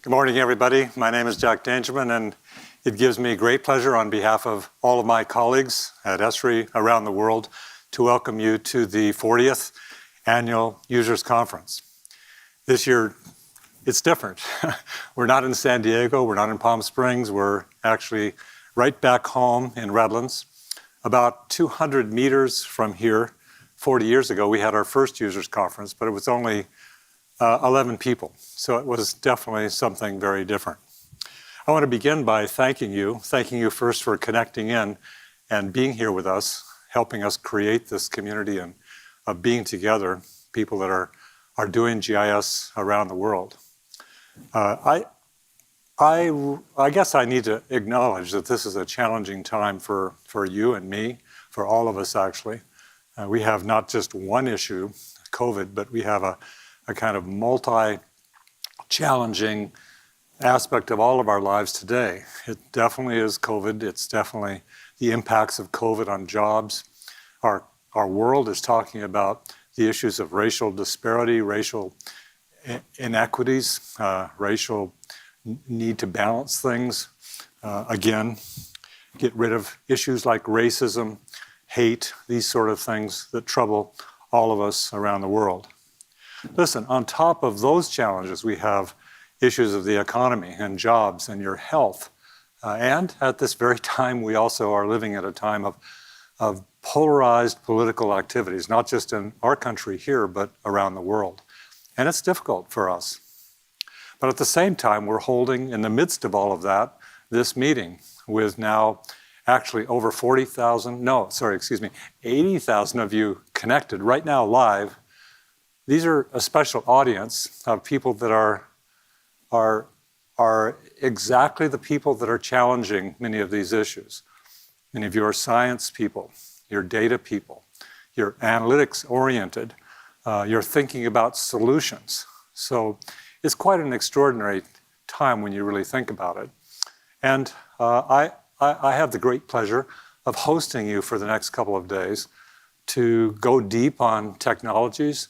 Good morning, everybody. My name is Jack Dangermond, and it gives me great pleasure on behalf of all of my colleagues at Esri around the world to welcome you to the 40th Annual Users Conference. This year, it's different. We're not in San Diego, we're not in Palm Springs, we're actually right back home in Redlands. About 200 meters from here, 40 years ago, we had our first Users Conference, but it was only 11 people. So it was definitely something very different. I want to begin by thanking you first for connecting in and being here with us, helping us create this community and of being together, people that are doing GIS around the world. I guess I need to acknowledge that this is a challenging time for you and me, for all of us actually. We have not just one issue, COVID, but we have a kind of multi-challenging aspect of all of our lives today. It definitely is COVID. It's definitely the impacts of COVID on jobs. Our world is talking about the issues of racial disparity, racial inequities, racial need to balance things. Again, get rid of issues like racism, hate, these sort of things that trouble all of us around the world. Listen, on top of those challenges, we have issues of the economy and jobs and your health. And at this very time, we also are living at a time of polarized political activities, not just in our country here, but around the world. And it's difficult for us. But at the same time, we're holding, in the midst of all of that, this meeting with now actually over 80,000 of you connected right now live. These are a special audience of people that are exactly the people that are challenging many of these issues. Many of you are science people, you're data people, you're analytics oriented, you're thinking about solutions. So it's quite an extraordinary time when you really think about it. And I have the great pleasure of hosting you for the next couple of days to go deep on technologies,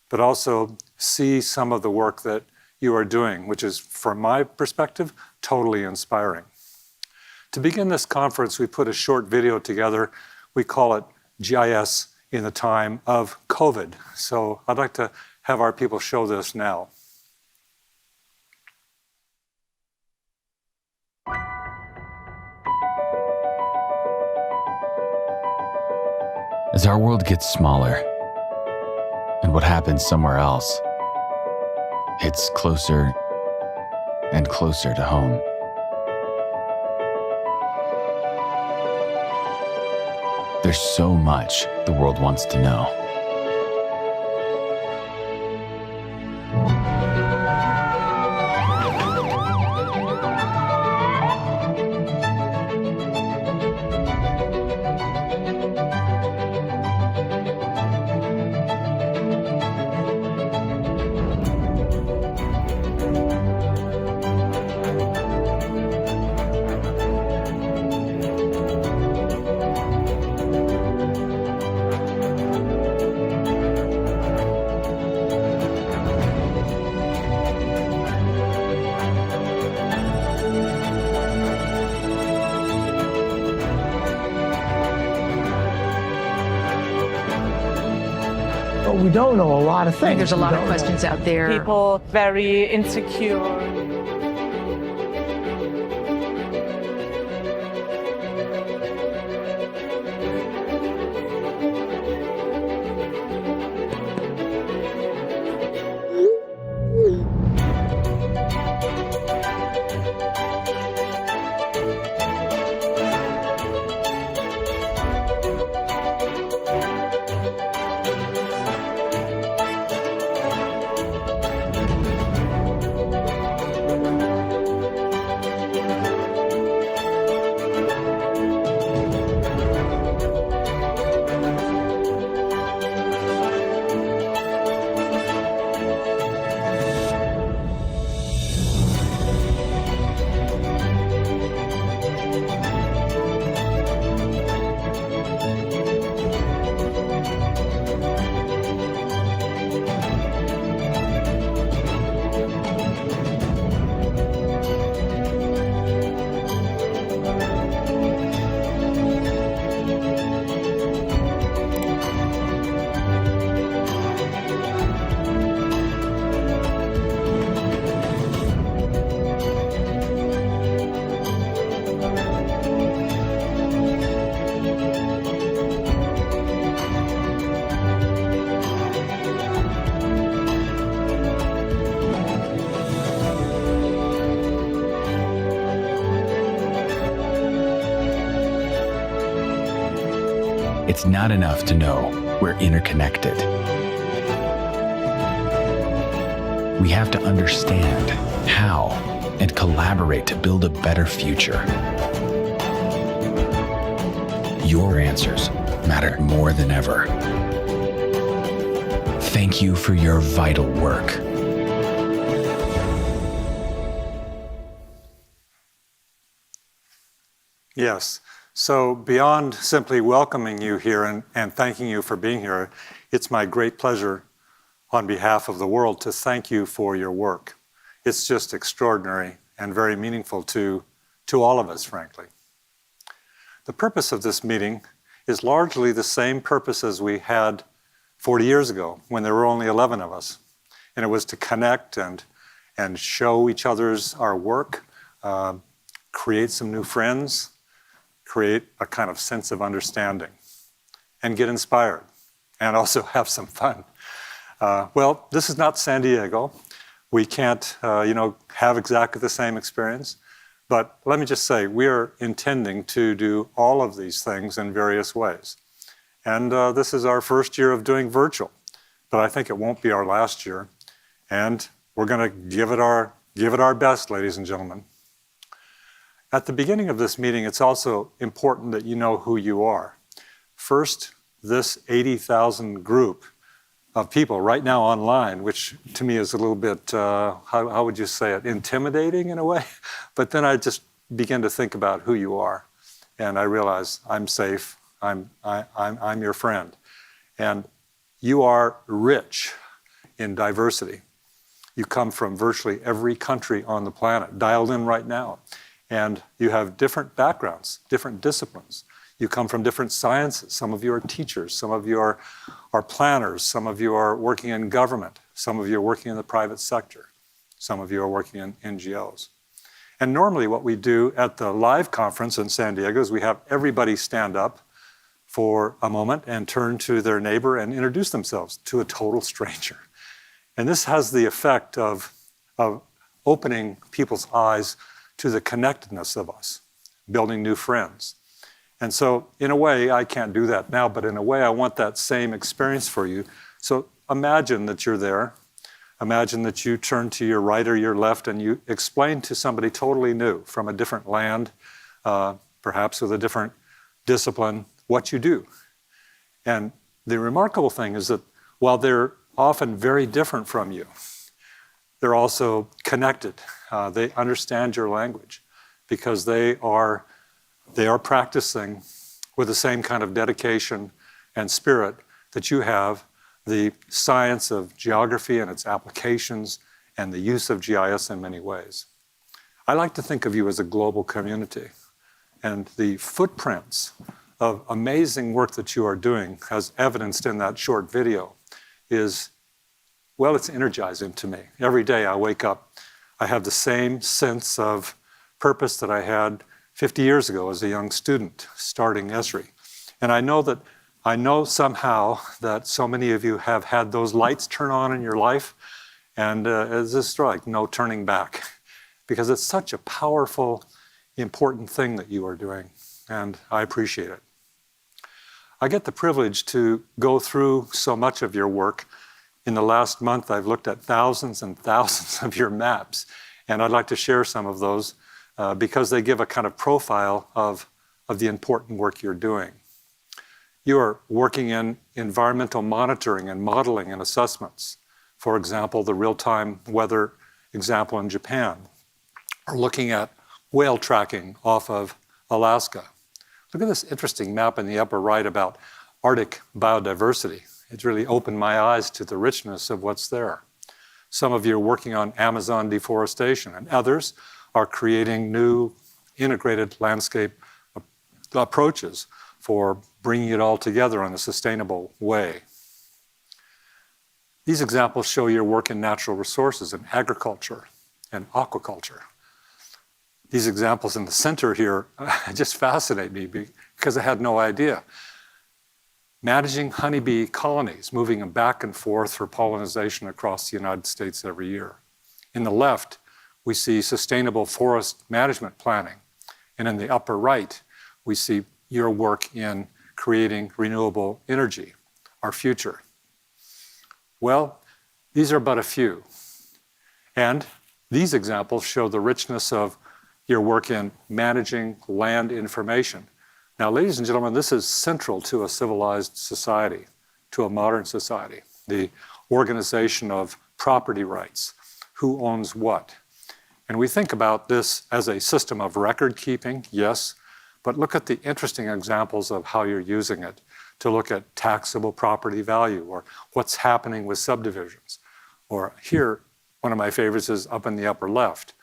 but also see some of the work that you are doing, which is, from my perspective, totally inspiring. To begin this conference, we put a short video together. We call it GIS in the time of COVID. So I'd like to have our people show this now. As our world gets smaller, and what happens somewhere else, it's closer and closer to home. There's so much the world wants to know. We don't know a lot of things. There's a lot of questions out there. People very insecure. It's not enough to know we're interconnected. We have to understand how and collaborate to build a better future. Your answers matter more than ever. Thank you for your vital work. Yes. So beyond simply welcoming you here and thanking you for being here, it's my great pleasure on behalf of the world to thank you for your work. It's just extraordinary and very meaningful to all of us, frankly. The purpose of this meeting is largely the same purpose as we had 40 years ago when there were only 11 of us. And it was to connect and show each other's our work, create some new friends, create a kind of sense of understanding, and get inspired, and also have some fun. Well, this is not San Diego. We can't, have exactly the same experience. But let me just say, we are intending to do all of these things in various ways. And this is our first year of doing virtual, but I think it won't be our last year. And we're going to give it our best, ladies and gentlemen. At the beginning of this meeting, it's also important that you know who you are. First, this 80,000 group of people right now online, which to me is a little bit, how would you say it, intimidating in a way? But then I just begin to think about who you are. And I realize I'm safe, I'm your friend. And you are rich in diversity. You come from virtually every country on the planet, dialed in right now. And you have different backgrounds, different disciplines. You come from different sciences. Some of you are teachers, some of you are planners, some of you are working in government, some of you are working in the private sector, some of you are working in NGOs. And normally what we do at the live conference in San Diego is we have everybody stand up for a moment and turn to their neighbor and introduce themselves to a total stranger. And this has the effect of opening people's eyes to the connectedness of us, building new friends. And so in a way, I can't do that now, but in a way, I want that same experience for you. So imagine that you're there. Imagine that you turn to your right or your left and you explain to somebody totally new from a different land, perhaps with a different discipline, what you do. And the remarkable thing is that while they're often very different from you, they're also connected. They understand your language because they are practicing with the same kind of dedication and spirit that you have, the science of geography and its applications and the use of GIS in many ways. I like to think of you as a global community, and the footprints of amazing work that you are doing, as evidenced in that short video, is, well, it's energizing to me. Every day I wake up, I have the same sense of purpose that I had 50 years ago as a young student starting Esri. And I know somehow that so many of you have had those lights turn on in your life, and it's just like no turning back, because it's such a powerful, important thing that you are doing, and I appreciate it. I get the privilege to go through so much of your work. In the last month, I've looked at thousands and thousands of your maps, and I'd like to share some of those because they give a kind of profile of the important work you're doing. You are working in environmental monitoring and modeling and assessments. For example, the real-time weather example in Japan, or looking at whale tracking off of Alaska. Look at this interesting map in the upper right about Arctic biodiversity. It really opened my eyes to the richness of what's there. Some of you are working on Amazon deforestation, and others are creating new integrated landscape approaches for bringing it all together in a sustainable way. These examples show your work in natural resources, in agriculture and aquaculture. These examples in the center here just fascinate me because I had no idea. Managing honeybee colonies, moving them back and forth for pollination across the United States every year. In the left, we see sustainable forest management planning. And in the upper right, we see your work in creating renewable energy, our future? Well, these are but a few. And these examples show the richness of your work in managing land information. Now, ladies and gentlemen, this is central to a civilized society, to a modern society. The organization of property rights, who owns what. And we think about this as a system of record keeping, yes, but look at the interesting examples of how you're using it to look at taxable property value or what's happening with subdivisions. Or here, one of my favorites is up in the upper left,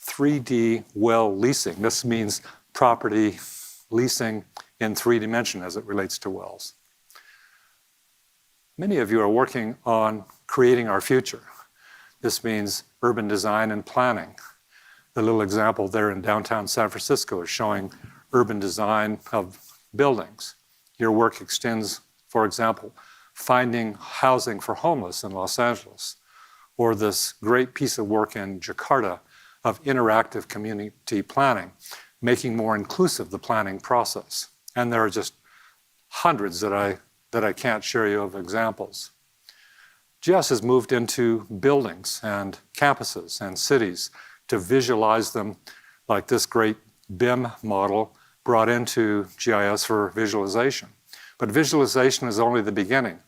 3D well leasing. This means property leasing in 3 dimensions as it relates to wells. Many of you are working on creating our future. This means urban design and planning. The little example there in downtown San Francisco is showing urban design of buildings. Your work extends, for example, finding housing for homeless in Los Angeles, or this great piece of work in Jakarta of interactive community planning, making more inclusive the planning process. And there are just hundreds that I can't share you of examples. GIS has moved into buildings and campuses and cities to visualize them like this great BIM model brought into GIS for visualization. But visualization is only the beginning.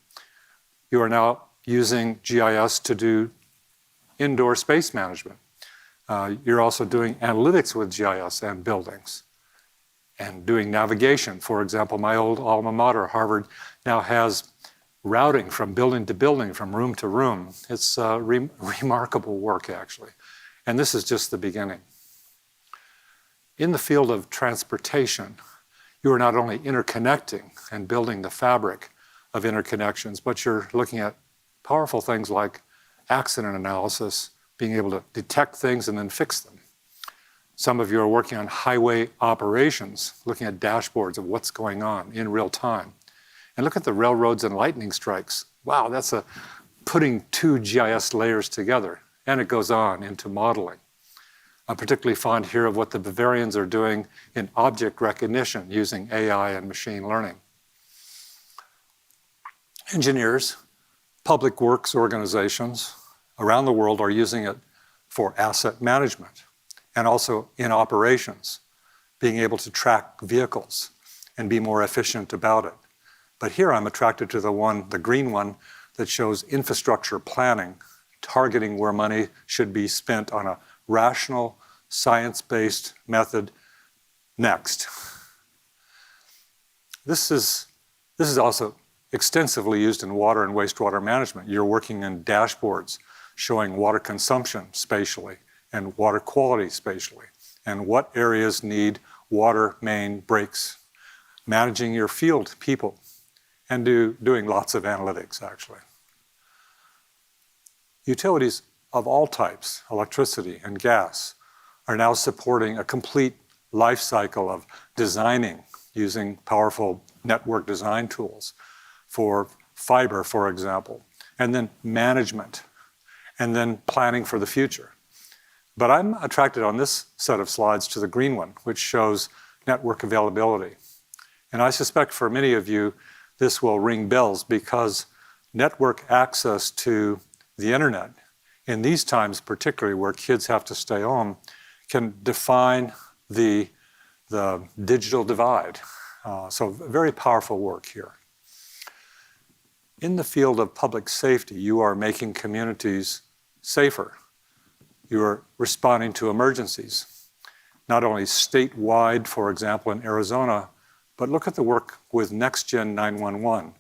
You are now using GIS to do indoor space management. You're also doing analytics with GIS and buildings and doing navigation. For example, my old alma mater, Harvard, now has routing from building to building, from room to room. It's remarkable work, actually. And this is just the beginning. In the field of transportation, you are not only interconnecting and building the fabric of interconnections, but you're looking at powerful things like accident analysis, being able to detect things and then fix them. Some of you are working on highway operations, looking at dashboards of what's going on in real time. And look at the railroads and lightning strikes. Wow, that's putting 2 GIS layers together. And it goes on into modeling. I'm particularly fond here of what the Bavarians are doing in object recognition using AI and machine learning. Engineers, public works organizations around the world are using it for asset management and also in operations, being able to track vehicles and be more efficient about it. But here I'm attracted to the green one, that shows infrastructure planning, targeting where money should be spent on a rational, science-based method next. This is also extensively used in water and wastewater management. You're working in dashboards showing water consumption spatially and water quality spatially, and what areas need water main breaks, managing your field people, and doing lots of analytics, actually. Utilities of all types, electricity and gas, are now supporting a complete life cycle of designing using powerful network design tools for fiber, for example, and then management, and then planning for the future. But I'm attracted on this set of slides to the green one, which shows network availability. And I suspect for many of you, this will ring bells because network access to the internet, in these times particularly where kids have to stay home, can define the digital divide. So very powerful work here. In the field of public safety, you are making communities safer. You are responding to emergencies, not only statewide, for example, in Arizona, but look at the work with NextGen 911.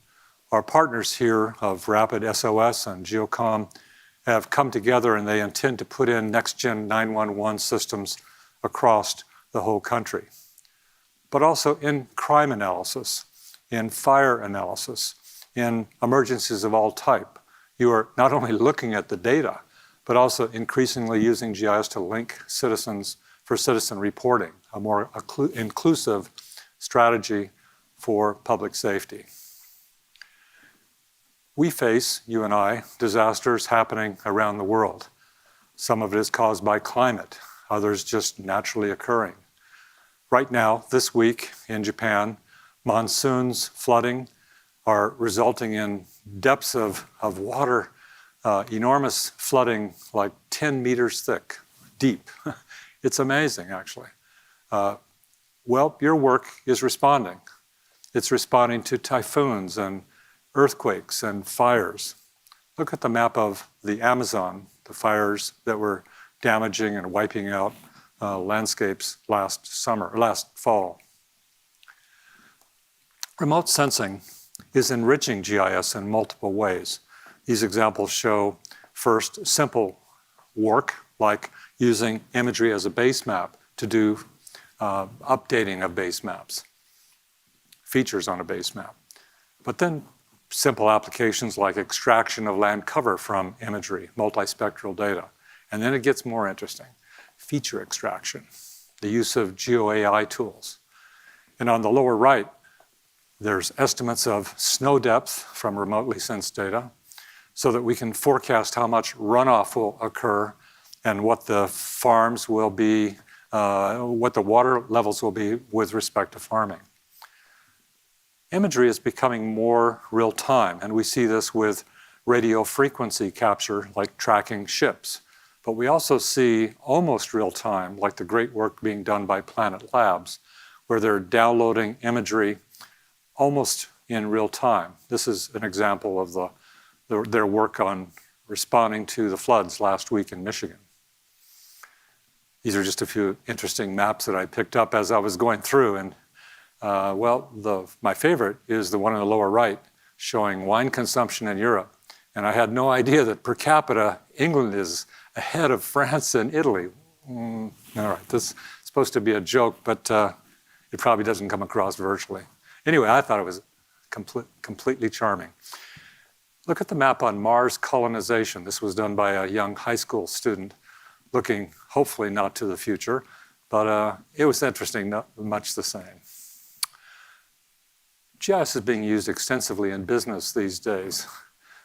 Our partners here of Rapid SOS and Geocom have come together and they intend to put in NextGen 911 systems across the whole country. But also in crime analysis, in fire analysis, in emergencies of all type. You are not only looking at the data, but also increasingly using GIS to link citizens for citizen reporting, a more inclusive strategy for public safety. We face, you and I, disasters happening around the world. Some of it is caused by climate, others just naturally occurring. Right now, this week in Japan, monsoons, flooding, are resulting in depths of water, enormous flooding, like 10 meters thick, deep. It's amazing, actually. Well, your work is responding. It's responding to typhoons and earthquakes and fires. Look at the map of the Amazon, the fires that were damaging and wiping out landscapes last fall. Remote sensing is enriching GIS in multiple ways. These examples show, first, simple work, like using imagery as a base map to do updating of base maps, features on a base map. But then simple applications like extraction of land cover from imagery, multispectral data. And then it gets more interesting. Feature extraction, the use of GeoAI tools. And on the lower right, there's estimates of snow depth from remotely sensed data so that we can forecast how much runoff will occur and what the farms will be, what the water levels will be with respect to farming. Imagery is becoming more real time, and we see this with radio frequency capture, like tracking ships. But we also see almost real time, like the great work being done by Planet Labs, where they're downloading imagery almost in real time. This is an example of their work on responding to the floods last week in Michigan. These are just a few interesting maps that I picked up as I was going through. And my favorite is the one in the lower right showing wine consumption in Europe. And I had no idea that per capita, England is ahead of France and Italy. All right, this is supposed to be a joke, but it probably doesn't come across virtually. Anyway, I thought it was completely charming. Look at the map on Mars colonization. This was done by a young high school student looking hopefully not to the future, but it was interesting, not much the same. GIS is being used extensively in business these days.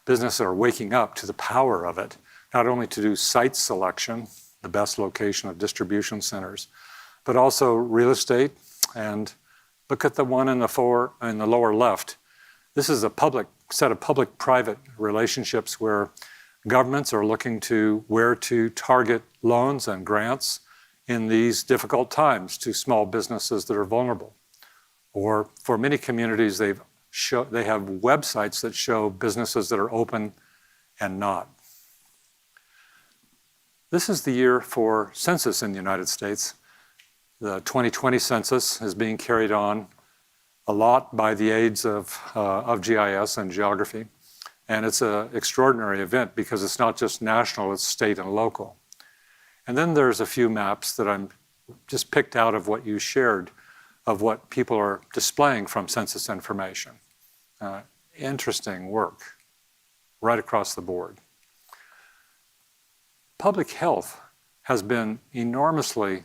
Businesses are waking up to the power of it, not only to do site selection, the best location of distribution centers, but also real estate. And look at the one in the lower left. This is a set of public-private relationships where governments are looking to where to target loans and grants in these difficult times to small businesses that are vulnerable. Or for many communities, they have websites that show businesses that are open and not. This is the year for census in the United States. The 2020 census is being carried on a lot by the aids of GIS and geography. And it's an extraordinary event because it's not just national, it's state and local. And then there's a few maps that I'm just picked out of what you shared of what people are displaying from census information. Interesting work right across the board. Public health has been enormously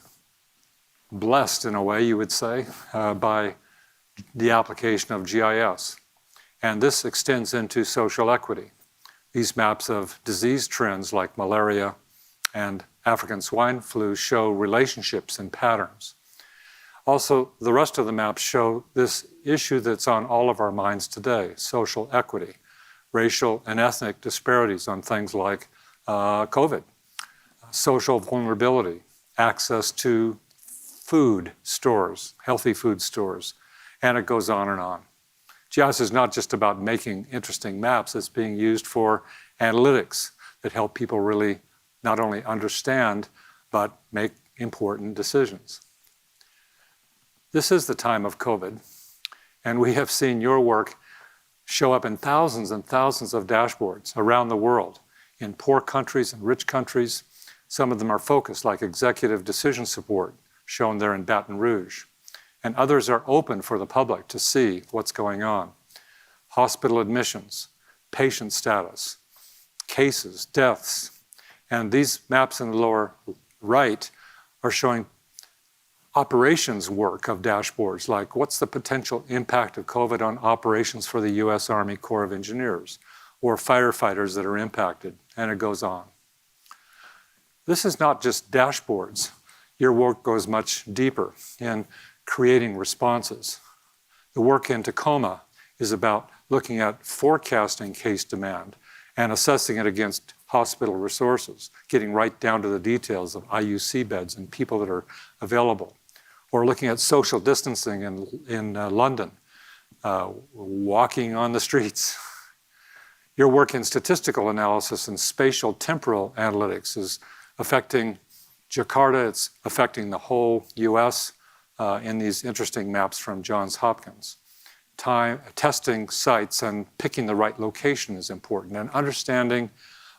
blessed, in a way you would say, by the application of GIS. And this extends into social equity. These maps of disease trends like malaria and African swine flu show relationships and patterns. Also, the rest of the maps show this issue that's on all of our minds today, social equity, racial and ethnic disparities on things like COVID, social vulnerability, access to food stores, healthy food stores, and it goes on and on. GIS is not just about making interesting maps, it's being used for analytics that help people really not only understand, but make important decisions. This is the time of COVID, and we have seen your work show up in thousands and thousands of dashboards around the world, in poor countries and rich countries. Some of them are focused, like executive decision support, shown there in Baton Rouge. And others are open for the public to see what's going on. Hospital admissions, patient status, cases, deaths. And these maps in the lower right are showing operations work of dashboards, like what's the potential impact of COVID on operations for the US Army Corps of Engineers, or firefighters that are impacted, and it goes on. This is not just dashboards. Your work goes much deeper in creating responses. The work in Tacoma is about looking at forecasting case demand and assessing it against hospital resources, getting right down to the details of IUC beds and people that are available. Or looking at social distancing in London, walking on the streets. Your work in statistical analysis and spatial temporal analytics is affecting Jakarta, it's affecting the whole US in these interesting maps from Johns Hopkins. Testing sites and picking the right location is important, and understanding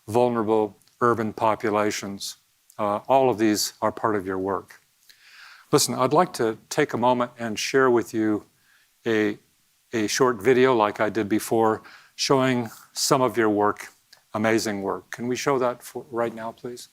vulnerable urban populations. All of these are part of your work. Listen, I'd like to take a moment and share with you a short video like I did before, showing some of your work, amazing work. Can we show that right now, please?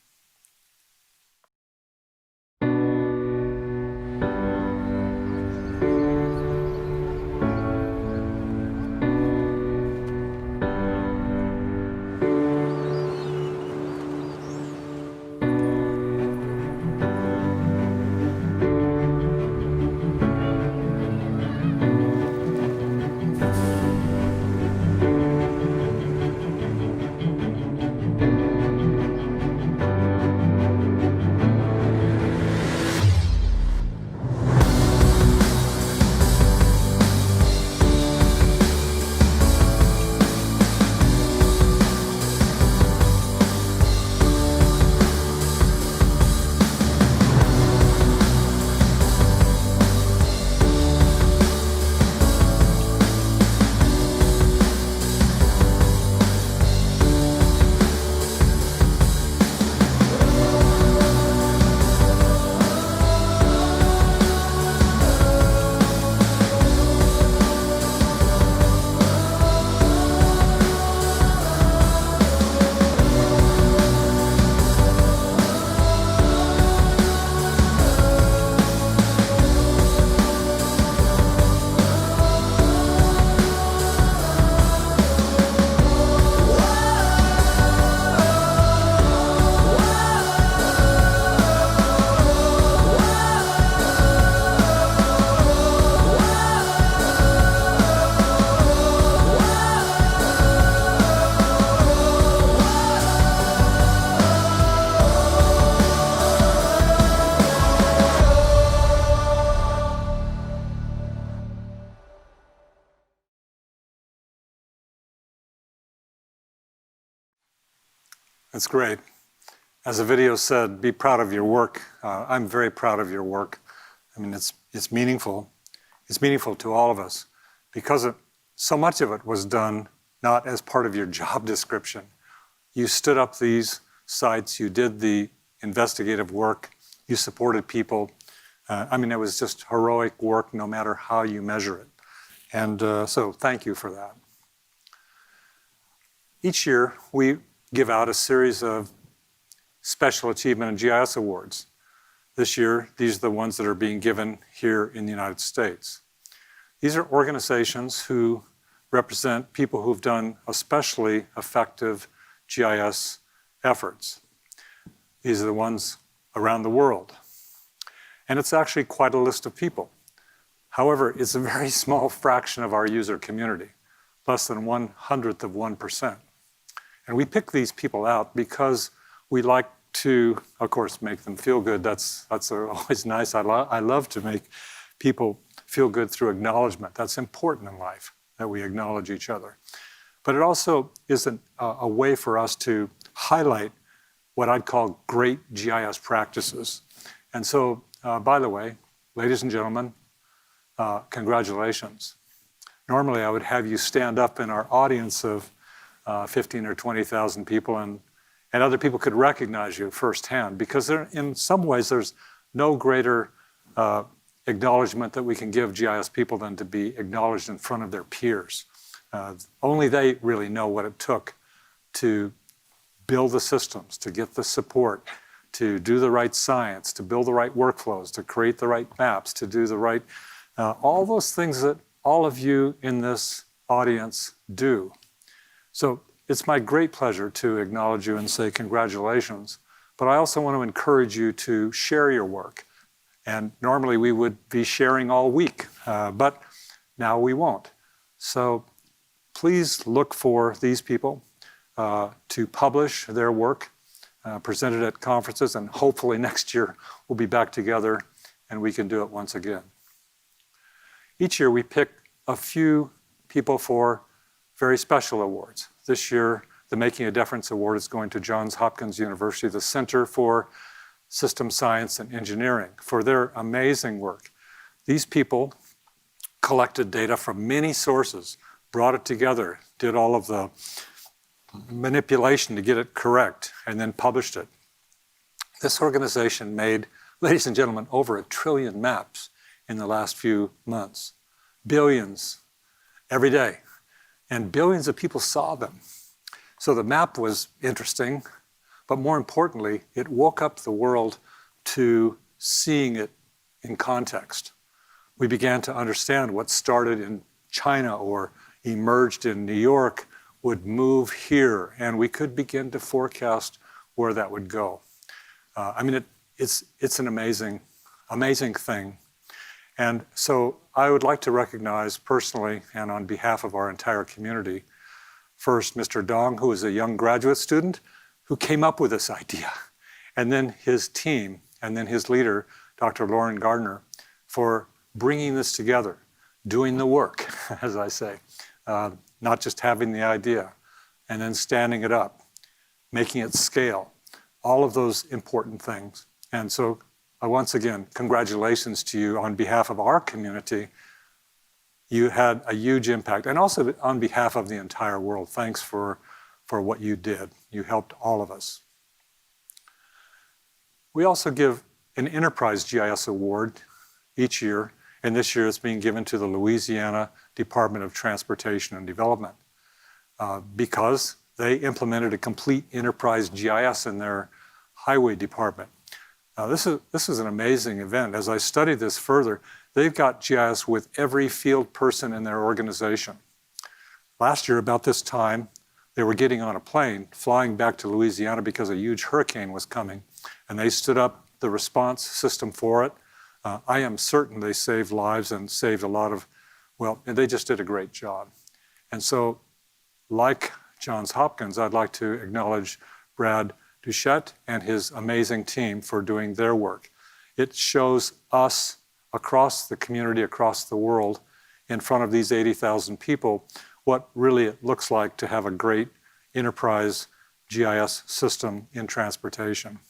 That's great. As the video said, be proud of your work. I'm very proud of your work. I mean, it's meaningful. It's meaningful to all of us because so much of it was done not as part of your job description. You stood up these sites, you did the investigative work, you supported people. I mean, it was just heroic work no matter how you measure it. And so thank you for that. Each year, we give out a series of Special Achievement in GIS Awards. This year, these are the ones that are being given here in the United States. These are organizations who represent people who've done especially effective GIS efforts. These are the ones around the world. And it's actually quite a list of people. However, it's a very small fraction of our user community, less than 1/100th of 1%. And we pick these people out because we like to, of course, make them feel good. That's always nice. I love to make people feel good through acknowledgement. That's important in life, that we acknowledge each other. But it also is a way for us to highlight what I'd call great GIS practices. And so, by the way, ladies and gentlemen, congratulations. Normally, I would have you stand up in our audience of 15 or 20,000 people, and other people could recognize you firsthand, because in some ways there's no greater acknowledgement that we can give GIS people than to be acknowledged in front of their peers. Only they really know what it took to build the systems, to get the support, to do the right science, to build the right workflows, to create the right maps, to do the right, all those things that all of you in this audience do. So it's my great pleasure to acknowledge you and say congratulations, but I also want to encourage you to share your work. And normally we would be sharing all week, but now we won't. So please look for these people to publish their work, present it at conferences, and hopefully next year we'll be back together and we can do it once again. Each year we pick a few people for very special awards. This year, the Making a Difference Award is going to Johns Hopkins University, the Center for System Science and Engineering, for their amazing work. These people collected data from many sources, brought it together, did all of the manipulation to get it correct, and then published it. This organization made, ladies and gentlemen, over 1 trillion maps in the last few months. Billions every day. And billions of people saw them. So the map was interesting, but more importantly, it woke up the world to seeing it in context. We began to understand what started in China or emerged in New York would move here, and we could begin to forecast where that would go. It's an amazing thing. And so I would like to recognize personally and on behalf of our entire community, first Mr. Dong, who is a young graduate student who came up with this idea, and then his team, and then his leader, Dr. Lauren Gardner, for bringing this together, doing the work, as I say, not just having the idea, and then standing it up, making it scale, all of those important things. And so once again, congratulations to you on behalf of our community. You had a huge impact, and also on behalf of the entire world. Thanks for what you did. You helped all of us. We also give an Enterprise GIS award each year, and this year it's being given to the Louisiana Department of Transportation and Development because they implemented a complete Enterprise GIS in their highway department. This is an amazing event. As I studied this further, they've got GIS with every field person in their organization. Last year, about this time, they were getting on a plane, flying back to Louisiana because a huge hurricane was coming, and they stood up the response system for it. I am certain they saved lives and saved a lot of, and they just did a great job. And so, like Johns Hopkins, I'd like to acknowledge Brad Duchette and his amazing team for doing their work. It shows us across the community, across the world, in front of these 80,000 people, what really it looks like to have a great enterprise GIS system in transportation.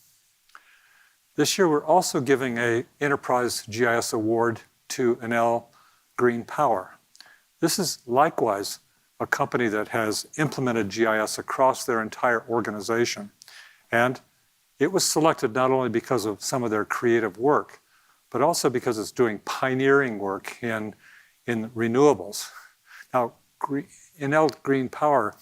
This year, we're also giving an Enterprise GIS award to Enel Green Power. This is likewise a company that has implemented GIS across their entire organization. And it was selected not only because of some of their creative work, but also because it's doing pioneering work in renewables. Now, Enel Green Power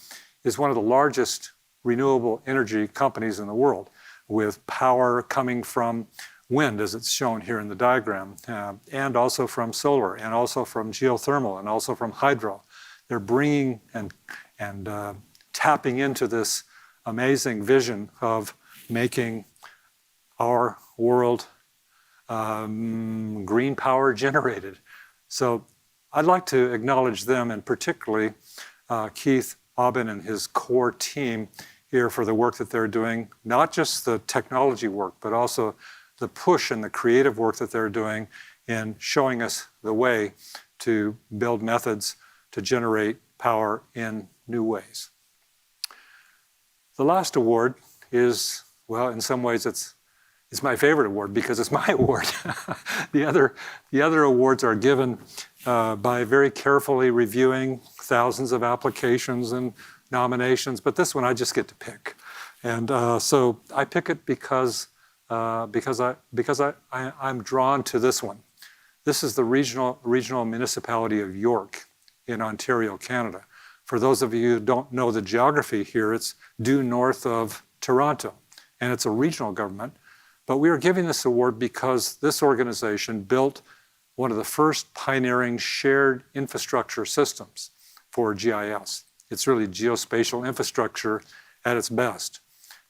is one of the largest renewable energy companies in the world, with power coming from wind, as it's shown here in the diagram, and also from solar, and also from geothermal, and also from hydro. They're bringing and tapping into this amazing vision of making our world green power generated. So I'd like to acknowledge them, and particularly Keith Aubin and his core team here for the work that they're doing, not just the technology work, but also the push and the creative work that they're doing in showing us the way to build methods to generate power in new ways. The last award is, in some ways it's my favorite award because it's my award. The other awards are given by very carefully reviewing thousands of applications and nominations, but this one I just get to pick. And so I pick it because I'm drawn to this one. This is the regional municipality of York in Ontario, Canada. For those of you who don't know the geography here, it's due north of Toronto, and it's a regional government. But we are giving this award because this organization built one of the first pioneering shared infrastructure systems for GIS. It's really geospatial infrastructure at its best.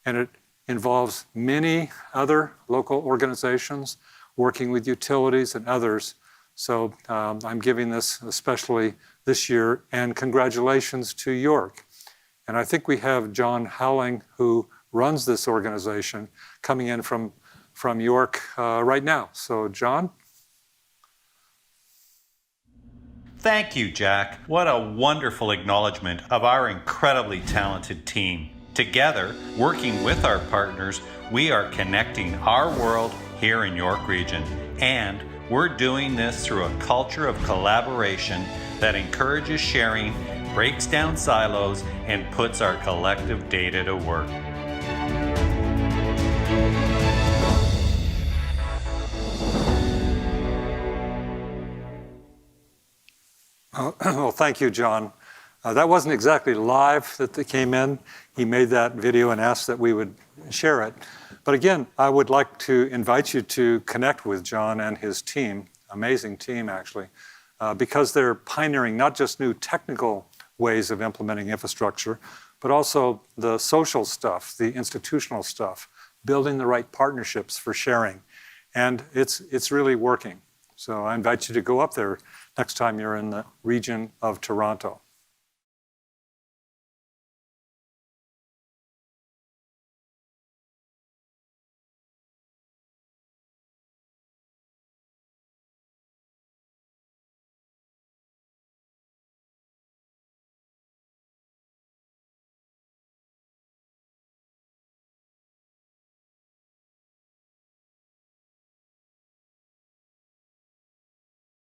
And it involves many other local organizations working with utilities and others So I'm giving this especially this year, and congratulations to York. And I think we have John Howling, who runs this organization, coming in from York right now. So John? Thank you, Jack. What a wonderful acknowledgement of our incredibly talented team. Together, working with our partners, we are connecting our world here in York Region. And we're doing this through a culture of collaboration that encourages sharing, breaks down silos, and puts our collective data to work. Well, thank you, John. That wasn't exactly live that they came in. He made that video and asked that we would share it. But again, I would like to invite you to connect with John and his team, amazing team actually, because they're pioneering not just new technical ways of implementing infrastructure, but also the social stuff, the institutional stuff, building the right partnerships for sharing. And it's really working. So I invite you to go up there next time you're in the region of Toronto.